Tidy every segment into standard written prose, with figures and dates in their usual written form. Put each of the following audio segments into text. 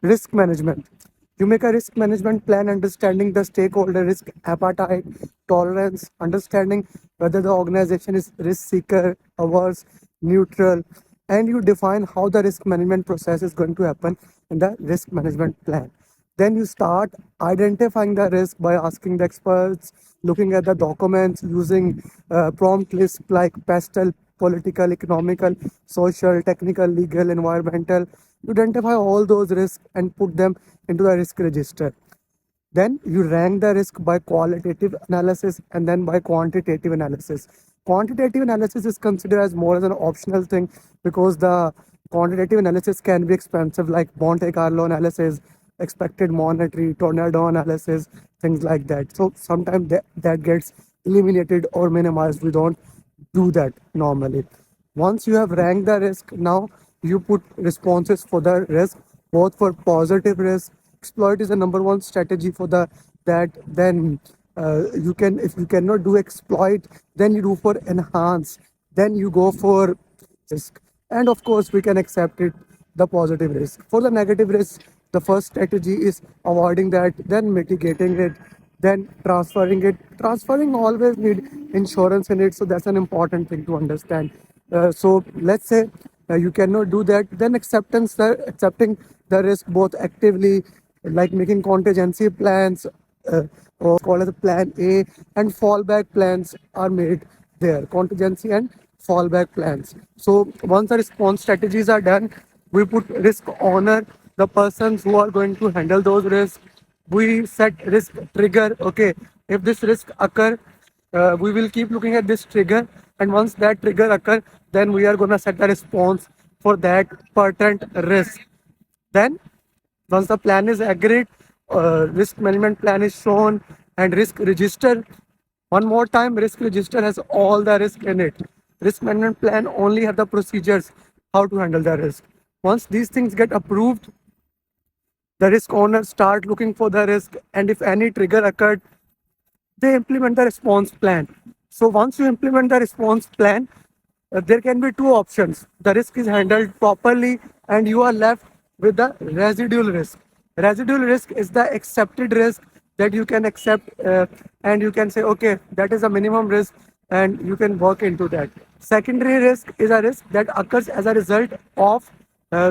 Risk management. You make a risk management plan, understanding the stakeholder risk appetite, tolerance, understanding whether the organization is risk seeker, averse, neutral, and you define how the risk management process is going to happen in the risk management plan. Then you start identifying the risk by asking the experts, looking at the documents, using prompt lists like pastel, political, economical, social, technical, legal, environmental. You identify all those risks and put them into the risk register. Then you rank the risk by qualitative analysis and then by quantitative analysis. Quantitative analysis is considered as more as an optional thing because the quantitative analysis can be expensive, like Monte Carlo analysis, expected monetary, tornado analysis, things like that. So sometimes that gets eliminated or minimized. We don't do that normally. Once you have ranked the risk, now you put responses for the risk, both for positive risk. Exploit is the number one strategy for the that. Then you can, if you cannot do exploit, then you do for enhance. Then you go for risk, and of course we can accept it the positive risk. For the negative risk, the first strategy is avoiding that, then mitigating it, then transferring it. Transferring always need insurance in it, so that's an important thing to understand. So let's say you cannot do that, then accepting the risk both actively, like making contingency plans, or called as a plan A, and fallback plans are made there. Contingency and fallback plans. So once the response strategies are done, we put risk owner, the persons who are going to handle those risks. We set risk trigger. Okay, if this risk occur, we will keep looking at this trigger, and once that trigger occur, then we are going to set the response for that pertinent risk. Then once the plan is agreed, risk management plan is shown, and risk register. One more time, risk register has all the risk in it. Risk management plan only have the procedures how to handle the risk. Once these things get approved, the risk owner start looking for the risk, and if any trigger occurred, they implement the response plan. So once you implement the response plan, there can be two options. The risk is handled properly and you are left with the residual risk. Residual risk is the accepted risk that you can accept, and you can say, okay, that is a minimum risk, and you can work into that. Secondary risk is a risk that occurs as a result of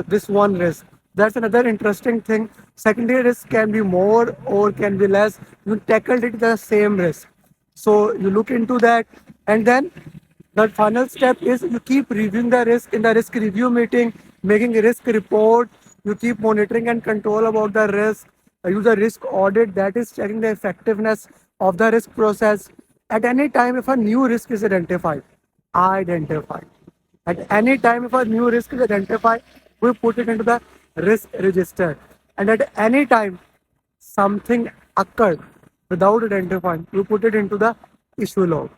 this one risk. That's another interesting thing. Secondary risk can be more or can be less. You tackled it the same risk. So you look into that, and then the final step is you keep reviewing the risk in the risk review meeting, making a risk report. You keep monitoring and control about the risk. Use a risk audit, that is checking the effectiveness of the risk process. At any time, if a new risk is identified. At any time, if a new risk is identified, we put it into the risk register. And at any time, something occurred without identifying, we put it into the issue log.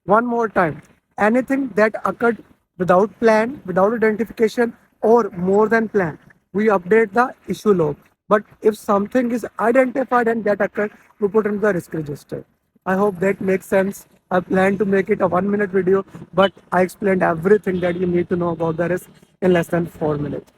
One more time, anything that occurred without plan, without identification, or more than plan, we update the issue log. But if something is identified and that occurred, we put into the risk register. I hope that makes sense. I plan to make it a 1 minute video, but I explained everything that you need to know about the risk in less than 4 minutes.